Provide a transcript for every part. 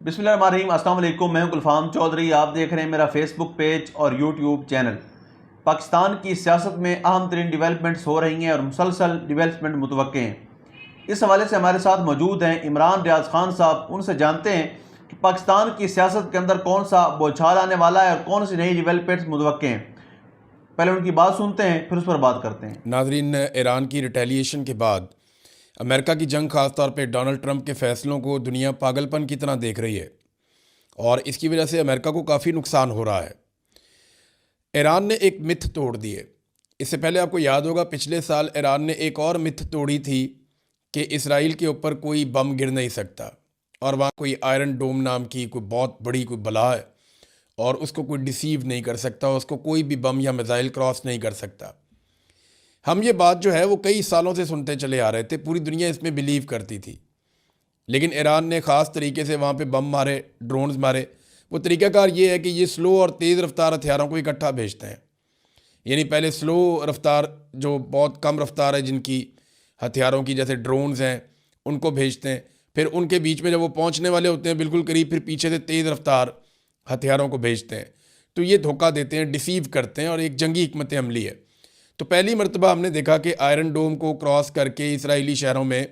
بسم اللہ الرحمن الرحیم۔ السلام علیکم، میں ہوں گلفام چودھری۔ آپ دیکھ رہے ہیں میرا فیس بک پیج اور یوٹیوب چینل۔ پاکستان کی سیاست میں اہم ترین ڈیولپمنٹس ہو رہی ہیں اور مسلسل ڈیولپمنٹ متوقع ہیں۔ اس حوالے سے ہمارے ساتھ موجود ہیں عمران ریاض خان صاحب۔ ان سے جانتے ہیں کہ پاکستان کی سیاست کے اندر کون سا بوچھال آنے والا ہے اور کون سی نئی ڈیولپمنٹس متوقع ہیں۔ پہلے ان کی بات سنتے ہیں، پھر اس پر بات کرتے ہیں۔ ناظرین، ایران کی ریٹیلیشن کے بعد امریکہ کی جنگ، خاص طور پہ ڈونلڈ ٹرمپ کے فیصلوں کو دنیا پاگل پن کی طرح دیکھ رہی ہے اور اس کی وجہ سے امریکہ کو کافی نقصان ہو رہا ہے۔ ایران نے ایک متھ توڑ دی ہے۔ اس سے پہلے آپ کو یاد ہوگا پچھلے سال ایران نے ایک اور متھ توڑی تھی کہ اسرائیل کے اوپر کوئی بم گر نہیں سکتا اور وہاں کوئی آئرن ڈوم نام کی کوئی بہت بڑی کوئی بلا ہے اور اس کو کوئی ڈیسیو نہیں کر سکتا، اس کو کوئی بھی بم یا میزائل کراس نہیں کر سکتا۔ ہم یہ بات جو ہے وہ کئی سالوں سے سنتے چلے آ رہے تھے، پوری دنیا اس میں بلیو کرتی تھی، لیکن ایران نے خاص طریقے سے وہاں پہ بم مارے، ڈرونز مارے۔ وہ طریقہ کار یہ ہے کہ یہ سلو اور تیز رفتار ہتھیاروں کو اکٹھا بھیجتے ہیں، یعنی پہلے سلو رفتار جو بہت کم رفتار ہے جن کی ہتھیاروں کی، جیسے ڈرونز ہیں، ان کو بھیجتے ہیں، پھر ان کے بیچ میں جب وہ پہنچنے والے ہوتے ہیں بالکل قریب، پھر پیچھے سے تیز رفتار ہتھیاروں کو بھیجتے ہیں۔ تو یہ دھوکہ دیتے ہیں، ڈیسیو کرتے ہیں اور ایک جنگی حکمت عملی ہے۔ تو پہلی مرتبہ ہم نے دیکھا کہ آئرن ڈوم کو کراس کر کے اسرائیلی شہروں میں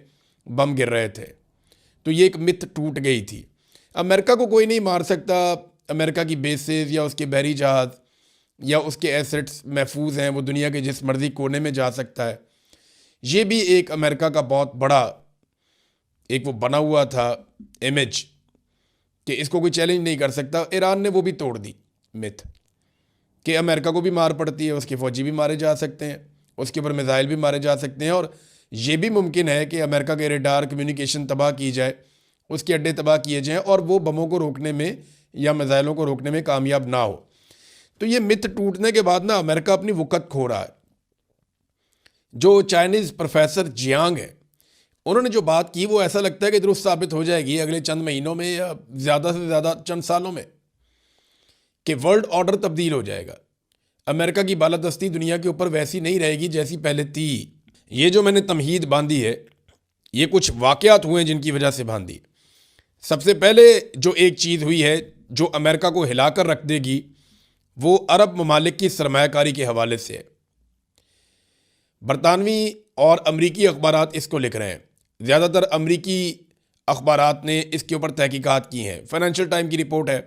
بم گر رہے تھے، تو یہ ایک متھ ٹوٹ گئی تھی۔ امریکہ کو کوئی نہیں مار سکتا، امریکہ کی بیسز یا اس کے بحری جہاز یا اس کے ایسٹس محفوظ ہیں، وہ دنیا کے جس مرضی کونے میں جا سکتا ہے۔ یہ بھی ایک امریکہ کا بہت بڑا ایک وہ بنا ہوا تھا امیج کہ اس کو کوئی چیلنج نہیں کر سکتا۔ ایران نے وہ بھی توڑ دی متھ کہ امریکہ کو بھی مار پڑتی ہے، اس کے فوجی بھی مارے جا سکتے ہیں، اس کے اوپر میزائل بھی مارے جا سکتے ہیں، اور یہ بھی ممکن ہے کہ امریکہ کے ریڈار کمیونیکیشن تباہ کی جائے، اس کے اڈے تباہ کیے جائیں اور وہ بموں کو روکنے میں یا میزائلوں کو روکنے میں کامیاب نہ ہو۔ تو یہ متھ ٹوٹنے کے بعد نا امریکہ اپنی وقت کھو رہا ہے۔ جو چائنیز پروفیسر جیانگ ہے، انہوں نے جو بات کی وہ ایسا لگتا ہے کہ درست ثابت ہو جائے گی اگلے چند مہینوں میں یا زیادہ سے زیادہ چند سالوں میں، کہ ورلڈ آرڈر تبدیل ہو جائے گا۔ امریکہ کی بالادستی دنیا کے اوپر ویسی نہیں رہے گی جیسی پہلے تھی۔ یہ جو میں نے تمہید باندھی ہے، یہ کچھ واقعات ہوئے ہیں جن کی وجہ سے باندھی۔ سب سے پہلے جو ایک چیز ہوئی ہے جو امریکہ کو ہلا کر رکھ دے گی، وہ عرب ممالک کی سرمایہ کاری کے حوالے سے ہے۔ برطانوی اور امریکی اخبارات اس کو لکھ رہے ہیں، زیادہ تر امریکی اخبارات نے اس کے اوپر تحقیقات کی ہیں۔ فائنینشل ٹائم کی رپورٹ ہے،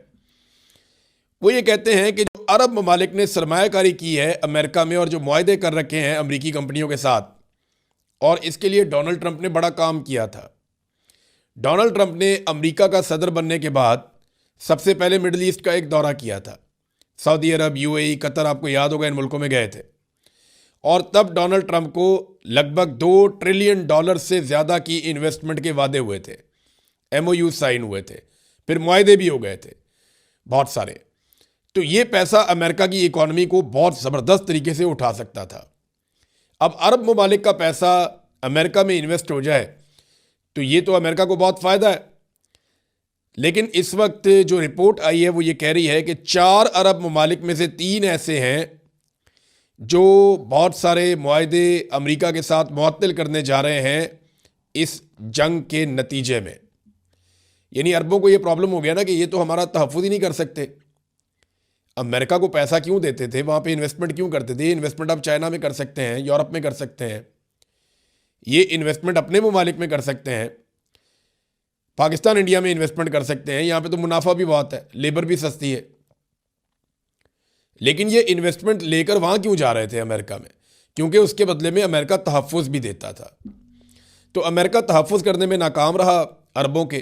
وہ یہ کہتے ہیں کہ جو عرب ممالک نے سرمایہ کاری کی ہے امریکہ میں اور جو معاہدے کر رکھے ہیں امریکی کمپنیوں کے ساتھ، اور اس کے لیے ڈونلڈ ٹرمپ نے بڑا کام کیا تھا۔ ڈونلڈ ٹرمپ نے امریکہ کا صدر بننے کے بعد سب سے پہلے مڈل ایسٹ کا ایک دورہ کیا تھا۔ سعودی عرب، یو اے ای، قطر، آپ کو یاد ہوگا ان ملکوں میں گئے تھے، اور تب ڈونلڈ ٹرمپ کو لگ بھگ $2 ٹریلین سے زیادہ کی انویسٹمنٹ کے وعدے ہوئے تھے، ایم او یو سائن ہوئے تھے، پھر معاہدے بھی ہو گئے تھے بہت سارے۔ تو یہ پیسہ امریکہ کی اکانومی کو بہت زبردست طریقے سے اٹھا سکتا تھا۔ اب عرب ممالک کا پیسہ امریکہ میں انویسٹ ہو جائے تو یہ تو امریکہ کو بہت فائدہ ہے، لیکن اس وقت جو رپورٹ آئی ہے وہ یہ کہہ رہی ہے کہ 4 عرب ممالک میں سے 3 ایسے ہیں جو بہت سارے معاہدے امریکہ کے ساتھ معطل کرنے جا رہے ہیں اس جنگ کے نتیجے میں۔ یعنی عربوں کو یہ پرابلم ہو گیا نا کہ یہ تو ہمارا تحفظ ہی نہیں کر سکتے، امریکہ کو پیسہ کیوں دیتے تھے، وہاں پہ انویسٹمنٹ کیوں کرتے تھے؟ انویسٹمنٹ اب چائنا میں کر سکتے ہیں، یورپ میں کر سکتے ہیں، یہ انویسٹمنٹ اپنے ممالک میں کر سکتے ہیں، پاکستان انڈیا میں انویسٹمنٹ کر سکتے ہیں، یہاں پہ تو منافع بھی بہت ہے، لیبر بھی سستی ہے۔ لیکن یہ انویسٹمنٹ لے کر وہاں کیوں جا رہے تھے امریکہ میں؟ کیونکہ اس کے بدلے میں امریکہ تحفظ بھی دیتا تھا۔ تو امریکہ تحفظ کرنے میں ناکام رہا عربوں کے۔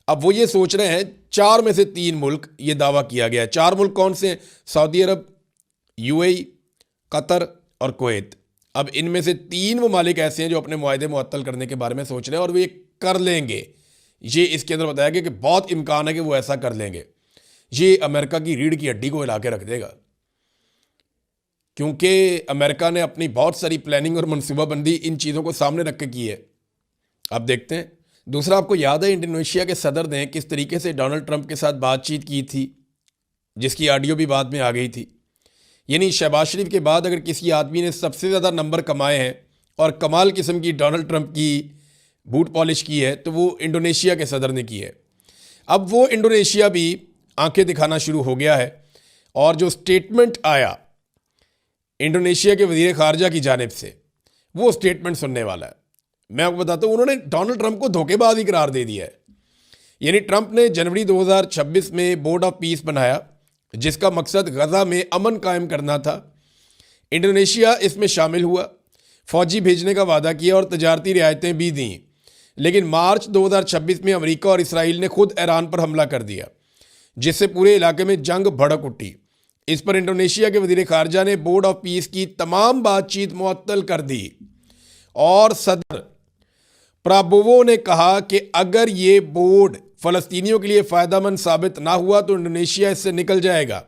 اب وہ یہ سوچ رہے ہیں، 4 میں سے 3 ملک یہ دعویٰ کیا گیا ہے۔ 4 ملک کون سے ہیں؟ سعودی عرب، یو اے ای، قطر اور کویت۔ اب ان میں سے 3 ممالک ایسے ہیں جو اپنے معاہدے معطل کرنے کے بارے میں سوچ رہے ہیں، اور وہ یہ کر لیں گے۔ یہ اس کے اندر بتایا گیا کہ بہت امکان ہے کہ وہ ایسا کر لیں گے۔ یہ امریکہ کی ریڑھ کی ہڈی کو ہلا کے رکھ دے گا، کیونکہ امریکہ نے اپنی بہت ساری پلاننگ اور منصوبہ بندی ان چیزوں کو سامنے رکھ کے کی ہے۔ اب دیکھتے ہیں۔ دوسرا، آپ کو یاد ہے انڈونیشیا کے صدر نے کس طریقے سے ڈونلڈ ٹرمپ کے ساتھ بات چیت کی تھی، جس کی آڈیو بھی بعد میں آ گئی تھی۔ یعنی شہباز شریف کے بعد اگر کسی آدمی نے سب سے زیادہ نمبر کمائے ہیں اور کمال قسم کی ڈونلڈ ٹرمپ کی بوٹ پالش کی ہے تو وہ انڈونیشیا کے صدر نے کی ہے۔ اب وہ انڈونیشیا بھی آنکھیں دکھانا شروع ہو گیا ہے اور جو سٹیٹمنٹ آیا انڈونیشیا کے وزیر خارجہ کی جانب سے وہ سٹیٹمنٹ سننے والا ہے. میں آپ کو بتاتا ہوں انہوں نے ڈونلڈ ٹرمپ کو دھوکے باز ہی قرار دے دیا ہے. یعنی ٹرمپ نے جنوری 2026 میں بورڈ آف پیس بنایا جس کا مقصد غزہ میں امن قائم کرنا تھا. انڈونیشیا اس میں شامل ہوا, فوجی بھیجنے کا وعدہ کیا اور تجارتی رعایتیں بھی دیں, لیکن مارچ 2026 میں امریکہ اور اسرائیل نے خود ایران پر حملہ کر دیا جس سے پورے علاقے میں جنگ بھڑک اٹھی. اس پر انڈونیشیا کے وزیر خارجہ نے بورڈ آف پیس کی تمام بات چیت معطل کر دی اور صدر پرابوو نے کہا کہ اگر یہ بورڈ فلسطینیوں کے لیے فائدہ مند ثابت نہ ہوا تو انڈونیشیا اس سے نکل جائے گا.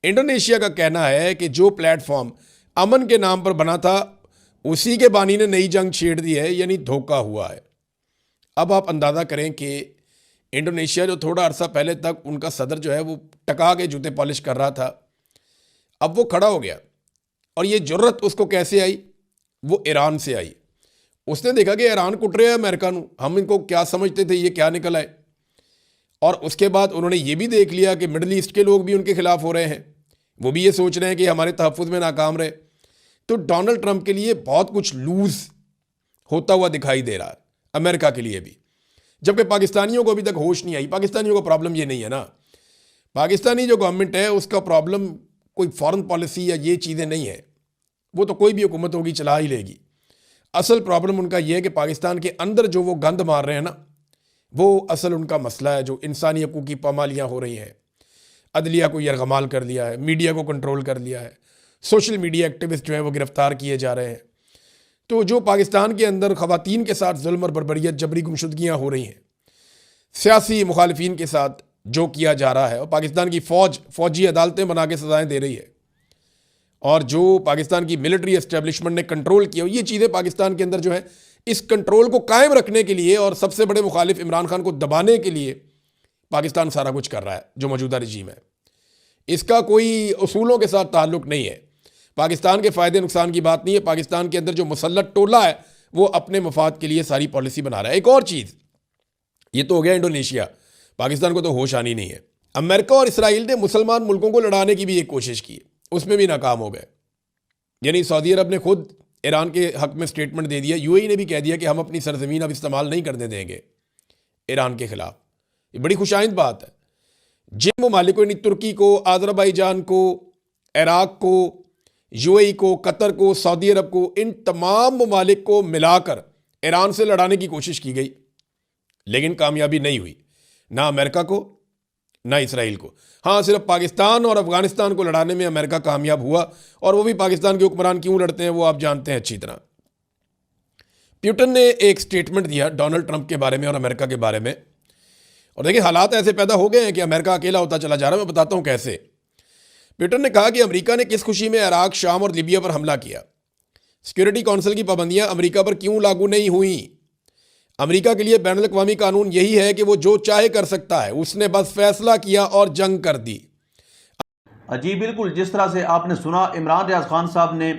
انڈونیشیا کا کہنا ہے کہ جو پلیٹ فارم امن کے نام پر بنا تھا اسی کے بانی نے نئی جنگ چھیڑ دی ہے, یعنی دھوکہ ہوا ہے. اب آپ اندازہ کریں کہ انڈونیشیا جو تھوڑا عرصہ پہلے تک ان کا صدر جو ہے وہ ٹکا کے جوتے پالش کر رہا تھا, اب وہ کھڑا ہو گیا. اور یہ جرت اس کو کیسے آئی؟ وہ ایران سے آئی. اس نے دیکھا کہ ایران کٹ رہے ہیں امریکہ نو, ہم ان کو کیا سمجھتے تھے, یہ کیا نکل آئے. اور اس کے بعد انہوں نے یہ بھی دیکھ لیا کہ مڈل ایسٹ کے لوگ بھی ان کے خلاف ہو رہے ہیں, وہ بھی یہ سوچ رہے ہیں کہ ہمارے تحفظ میں ناکام رہے. تو ڈونلڈ ٹرمپ کے لیے بہت کچھ لوز ہوتا ہوا دکھائی دے رہا ہے, امریکہ کے لیے بھی. جبکہ پاکستانیوں کو ابھی تک ہوش نہیں آئی. پاکستانیوں کا پرابلم یہ نہیں ہے نا, پاکستانی جو گورنمنٹ ہے اس کا پرابلم کوئی فارن پالیسی یا یہ چیزیں نہیں ہے, وہ تو کوئی بھی حکومت ہوگی چلا ہی لے گی. اصل پرابلم ان کا یہ ہے کہ پاکستان کے اندر جو وہ گند مار رہے ہیں نا, وہ اصل ان کا مسئلہ ہے. جو انسانی حقوق کی پامالیاں ہو رہی ہیں, عدلیہ کو یرغمال کر لیا ہے, میڈیا کو کنٹرول کر لیا ہے, سوشل میڈیا ایکٹیوسٹ جو ہیں وہ گرفتار کیے جا رہے ہیں. تو جو پاکستان کے اندر خواتین کے ساتھ ظلم اور بربریت جبری گمشدگیاں ہو رہی ہیں, سیاسی مخالفین کے ساتھ جو کیا جا رہا ہے, اور پاکستان کی فوجی عدالتیں بنا کے سزائیں دے رہی ہے, اور جو پاکستان کی ملٹری اسٹیبلشمنٹ نے کنٹرول کیا, یہ چیزیں پاکستان کے اندر جو ہے اس کنٹرول کو قائم رکھنے کے لیے اور سب سے بڑے مخالف عمران خان کو دبانے کے لیے پاکستان سارا کچھ کر رہا ہے. جو موجودہ رجیم ہے اس کا کوئی اصولوں کے ساتھ تعلق نہیں ہے, پاکستان کے فائدے نقصان کی بات نہیں ہے. پاکستان کے اندر جو مسلط ٹولہ ہے وہ اپنے مفاد کے لیے ساری پالیسی بنا رہا ہے. ایک اور چیز, یہ تو ہو گیا انڈونیشیا, پاکستان کو تو ہوش آنی نہیں ہے. امریکہ اور اسرائیل نے مسلمان ملکوں کو لڑانے کی بھی ایک کوشش کی, اس میں بھی ناکام ہو گئے. یعنی سعودی عرب نے خود ایران کے حق میں سٹیٹمنٹ دے دیا, یو اے ای نے بھی کہہ دیا کہ ہم اپنی سرزمین اب استعمال نہیں کرنے دیں گے ایران کے خلاف. یہ بڑی خوشائند بات ہے. جن ممالک کو, یعنی ترکی کو, آذربائیجان کو, عراق کو, یو اے ای کو, قطر کو, سعودی عرب کو, ان تمام ممالک کو ملا کر ایران سے لڑانے کی کوشش کی گئی, لیکن کامیابی نہیں ہوئی, نہ امریکہ کو نہ اسرائیل کو. ہاں, صرف پاکستان اور افغانستان کو لڑانے میں امریکہ کامیاب ہوا, اور وہ بھی پاکستان کے حکمران کیوں لڑتے ہیں وہ آپ جانتے ہیں اچھی طرح. پیوٹن نے ایک سٹیٹمنٹ دیا ڈونلڈ ٹرمپ کے بارے میں اور امریکہ کے بارے میں, اور دیکھیں حالات ایسے پیدا ہو گئے ہیں کہ امریکہ اکیلا ہوتا چلا جا رہا ہے. میں بتاتا ہوں کیسے. پیوٹن نے کہا کہ امریکہ نے کس خوشی میں عراق, شام اور لیبیا پر حملہ کیا. سیکورٹی کونسل کی پابندیاں امریکہ پر کیوں لاگو نہیں ہوئیں؟ امریکہ کے لیے بین الاقوامی قانون یہی ہے کہ وہ جو چاہے کر سکتا ہے, اس نے بس فیصلہ کیا اور جنگ کر دی. جی بالکل, جس طرح سے آپ نے سنا, عمران ریاض خان صاحب نے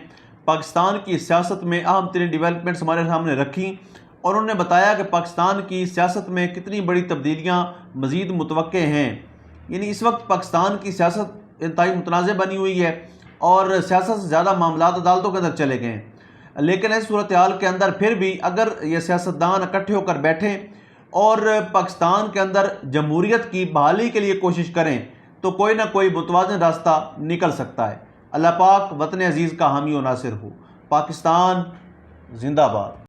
پاکستان کی سیاست میں اہم ترین ڈیولپمنٹس ہمارے سامنے رکھی, اور انہوں نے بتایا کہ پاکستان کی سیاست میں کتنی بڑی تبدیلیاں مزید متوقع ہیں. یعنی اس وقت پاکستان کی سیاست انتہائی متنازع بنی ہوئی ہے, اور سیاست سے زیادہ معاملات عدالتوں کے اندر چلے گئے ہیں. لیکن اس صورتحال کے اندر پھر بھی اگر یہ سیاستدان اکٹھے ہو کر بیٹھیں اور پاکستان کے اندر جمہوریت کی بحالی کے لیے کوشش کریں تو کوئی نہ کوئی متوازن راستہ نکل سکتا ہے. اللہ پاک وطن عزیز کا حامی و ناصر ہو. پاکستان زندہ باد.